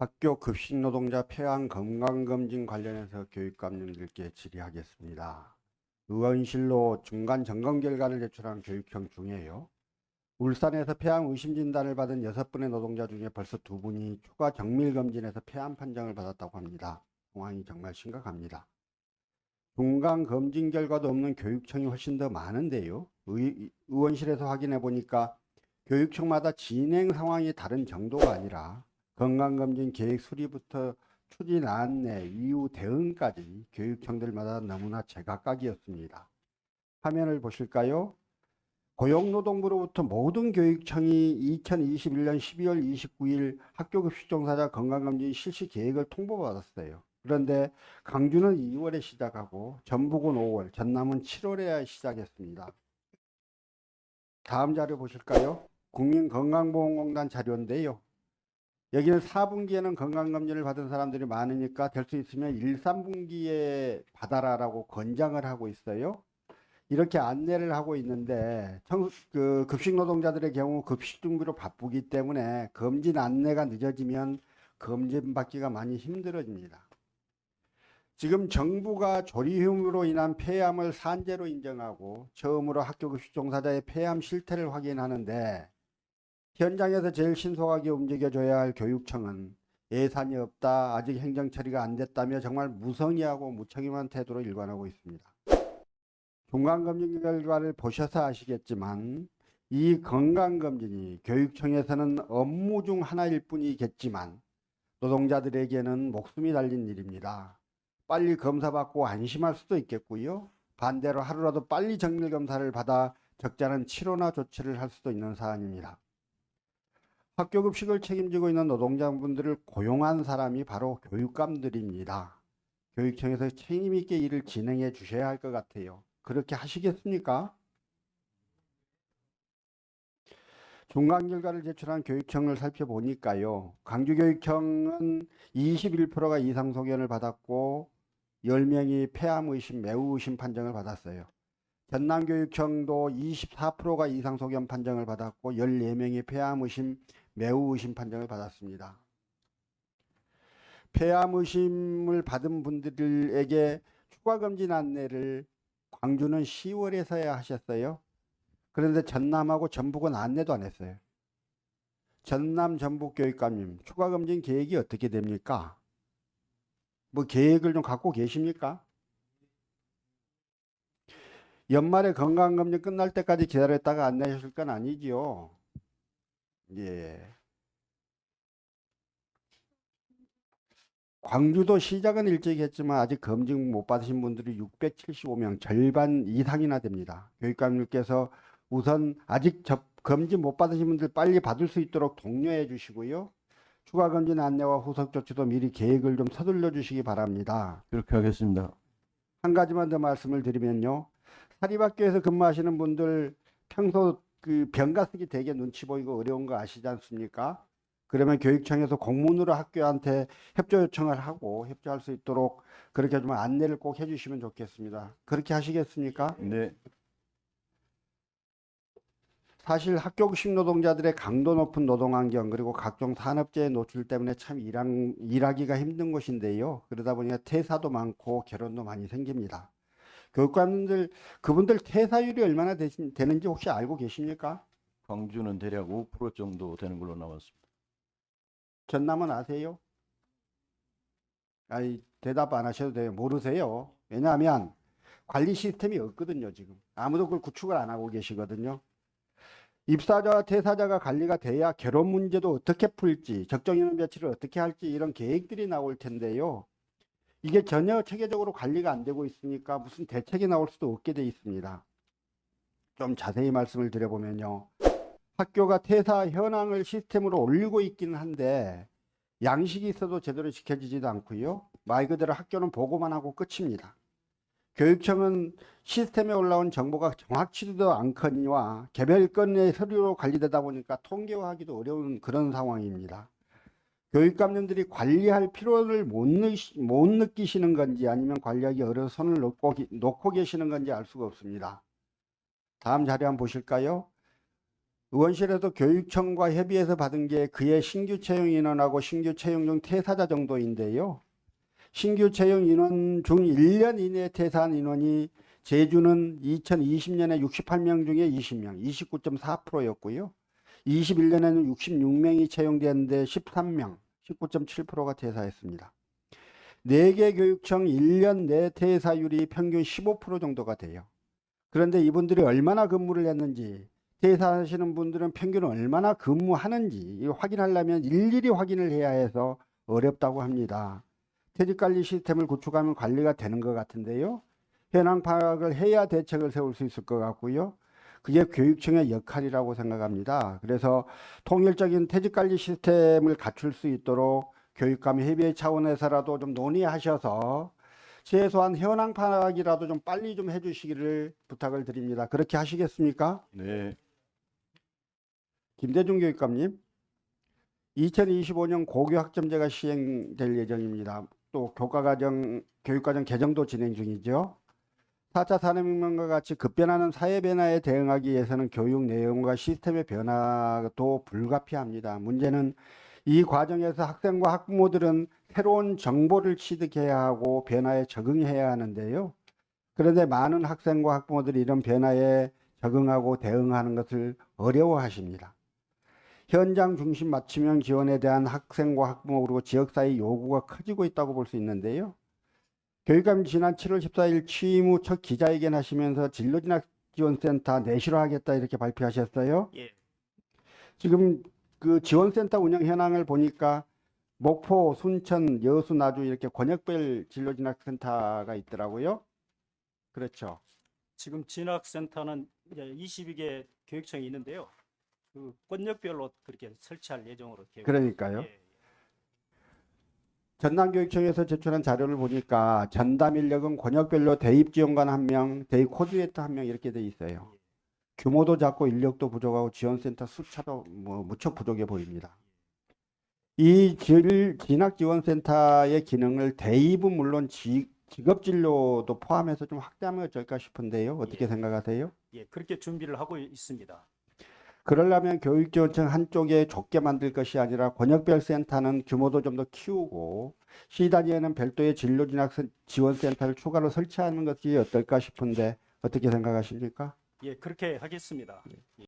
학교 급식 노동자 폐암 건강검진 관련해서 교육감님들께 질의하겠습니다. 의원실로 중간 점검 결과를 제출한 교육청 중에요. 울산에서 폐암 의심 진단을 받은 6분의 노동자 중에 벌써 2분이 추가 정밀검진에서 폐암 판정을 받았다고 합니다. 상황이 정말 심각합니다. 중간 검진 결과도 없는 교육청이 훨씬 더 많은데요. 의원실에서 확인해 보니까 교육청마다 진행 상황이 다른 정도가 아니라 건강검진 계획 수리부터 추진 안내, 이후 대응까지 교육청들마다 너무나 제각각이었습니다. 화면을 보실까요? 고용노동부로부터 모든 교육청이 2021년 12월 29일 학교급식 종사자 건강검진 실시 계획을 통보받았어요. 그런데 강주는 2월에 시작하고 전북은 5월, 전남은 7월에 시작했습니다. 다음 자료 보실까요? 국민건강보험공단 자료인데요. 여기는 4분기에는 건강검진을 받은 사람들이 많으니까 될 수 있으면 1, 3분기에 받아라라고 권장을 하고 있어요. 이렇게 안내를 하고 있는데 급식 노동자들의 경우 급식 준비로 바쁘기 때문에 검진 안내가 늦어지면 검진 받기가 많이 힘들어집니다. 지금 정부가 조리흉으로 인한 폐암을 산재로 인정하고 처음으로 학교급식 종사자의 폐암 실태를 확인하는데 현장에서 제일 신속하게 움직여줘야 할 교육청은 예산이 없다, 아직 행정 처리가 안 됐다며 정말 무성의하고 무책임한 태도로 일관하고 있습니다. 중간검진 결과를 보셔서 아시겠지만 이 건강검진이 교육청에서는 업무 중 하나일 뿐이겠지만 노동자들에게는 목숨이 달린 일입니다. 빨리 검사받고 안심할 수도 있겠고요. 반대로 하루라도 빨리 정밀검사를 받아 적절한 치료나 조치를 할 수도 있는 사안입니다. 학교급식을 책임지고 있는 노동자분들을 고용한 사람이 바로 교육감들입니다. 교육청에서 책임있게 일을 진행해 주셔야 할 것 같아요. 그렇게 하시겠습니까? 중간 결과를 제출한 교육청을 살펴보니까요. 광주교육청은 21%가 이상 소견을 받았고 10명이 폐암 의심, 매우 의심 판정을 받았어요. 전남교육청도 24%가 이상 소견 판정을 받았고 14명이 폐암 의심, 매우 의심 판정을 받았습니다. 폐암 의심을 받은 분들에게 추가 검진 안내를 광주는 10월에서야 하셨어요. 그런데 전남하고 전북은 안내도 안 했어요. 전남, 전북 교육감님, 추가 검진 계획이 어떻게 됩니까? 뭐 계획을 좀 갖고 계십니까? 연말에 건강검진 끝날 때까지 기다렸다가 안내하실 건 아니지요. 예. 광주도 시작은 일찍 했지만 아직 검진 못 받으신 분들이 675명, 절반 이상이나 됩니다. 교육감님께서 우선 아직 검진 못 받으신 분들 빨리 받을 수 있도록 독려해 주시고요. 추가 검진 안내와 후속 조치도 미리 계획을 좀 서둘러 주시기 바랍니다. 그렇게 하겠습니다. 한 가지만 더 말씀을 드리면요. 사립학교에서 근무하시는 분들 평소 그 병가 쓰기 되게 눈치 보이고 어려운 거 아시지 않습니까? 그러면 교육청에서 공문으로 학교한테 협조 요청을 하고 협조할 수 있도록 그렇게 좀 안내를 꼭 해주시면 좋겠습니다. 그렇게 하시겠습니까? 네. 사실 학교급식 노동자들의 강도 높은 노동환경 그리고 각종 산업재해 노출 때문에 참 일하기가 힘든 곳인데요. 그러다 보니까 퇴사도 많고 결혼도 많이 생깁니다. 교육감들 그분들 퇴사율이 얼마나 되는지 혹시 알고 계십니까? 광주는 대략 5% 정도 되는 걸로 나왔습니다. 전남은 아세요? 아이, 대답 안 하셔도 돼요. 모르세요. 왜냐하면 관리 시스템이 없거든요. 지금 아무도 그걸 구축을 안 하고 계시거든요. 입사자와 퇴사자가 관리가 돼야 결혼 문제도 어떻게 풀지, 적정 인원 배치를 어떻게 할지 이런 계획들이 나올 텐데요. 이게 전혀 체계적으로 관리가 안 되고 있으니까 무슨 대책이 나올 수도 없게 돼 있습니다. 좀 자세히 말씀을 드려보면요. 학교가 퇴사 현황을 시스템으로 올리고 있기는 한데 양식이 있어도 제대로 지켜지지도 않고요. 말 그대로 학교는 보고만 하고 끝입니다. 교육청은 시스템에 올라온 정보가 정확치도 않거니와 개별 건의 서류로 관리되다 보니까 통계화하기도 어려운 그런 상황입니다. 교육감님들이 관리할 필요를 못 느끼시는 건지 아니면 관리하기 어려워 손을 놓고 계시는 건지 알 수가 없습니다. 다음 자료 한번 보실까요? 의원실에서 교육청과 협의해서 받은 게 그의 신규 채용 인원하고 신규 채용 중 퇴사자 정도인데요. 신규 채용 인원 중 1년 이내에 퇴사한 인원이 제주는 2020년에 68명 중에 20명, 29.4%였고요. 21년에는 66명이 채용되었는데 13명, 19.7%가 퇴사했습니다. 4개 교육청 1년 내 퇴사율이 평균 15% 정도가 돼요. 그런데 이분들이 얼마나 근무를 했는지, 퇴사하시는 분들은 평균 얼마나 근무하는지 확인하려면 일일이 확인을 해야 해서 어렵다고 합니다. 퇴직관리 시스템을 구축하면 관리가 되는 것 같은데요. 현황 파악을 해야 대책을 세울 수 있을 것 같고요. 그게 교육청의 역할이라고 생각합니다. 그래서 통일적인 퇴직관리 시스템을 갖출 수 있도록 교육감 협의 차원에서라도 좀 논의하셔서 최소한 현황 파악이라도 좀 빨리 좀 해주시기를 부탁을 드립니다. 그렇게 하시겠습니까? 네. 김대중 교육감님, 2025년 고교 학점제가 시행될 예정입니다. 또 교육과정 개정도 진행 중이죠. 4차 산업혁명과 같이 급변하는 사회 변화에 대응하기 위해서는 교육 내용과 시스템의 변화도 불가피합니다. 문제는 이 과정에서 학생과 학부모들은 새로운 정보를 취득해야 하고 변화에 적응해야 하는데요. 그런데 많은 학생과 학부모들이 이런 변화에 적응하고 대응하는 것을 어려워하십니다. 현장 중심 맞춤형 지원에 대한 학생과 학부모 그리고 지역사회 요구가 커지고 있다고 볼 수 있는데요. 교육감이 지난 7월 14일 취임 후 첫 기자회견 하시면서 진로진학지원센터 내실화하겠다 이렇게 발표하셨어요. 예. 지금 그 지원센터 운영 현황을 보니까 목포, 순천, 여수, 나주 이렇게 권역별 진로진학센터가 있더라고요. 그렇죠. 지금 진학센터는 이제 22개 교육청이 있는데요. 그 권역별로 그렇게 설치할 예정으로 계획. 그러니까요. 예. 전남교육청에서 제출한 자료를 보니까 전담 인력은 권역별로 대입 지원관 1명, 대입 코디네이터 1명 이렇게 돼 있어요. 규모도 작고 인력도 부족하고 지원센터 숫자도 무척 부족해 보입니다. 이 진학지원센터의 기능을 대입은 물론 직업진료도 포함해서 좀 확대하면 어떨까 싶은데요. 어떻게 예. 생각하세요? 예, 그렇게 준비를 하고 있습니다. 그러려면 교육지원청 한쪽에 좁게 만들 것이 아니라 권역별 센터는 규모도 좀 더 키우고 시 단위에는 별도의 진로진학지원센터를 추가로 설치하는 것이 어떨까 싶은데 어떻게 생각하십니까? 예, 그렇게 하겠습니다. 예.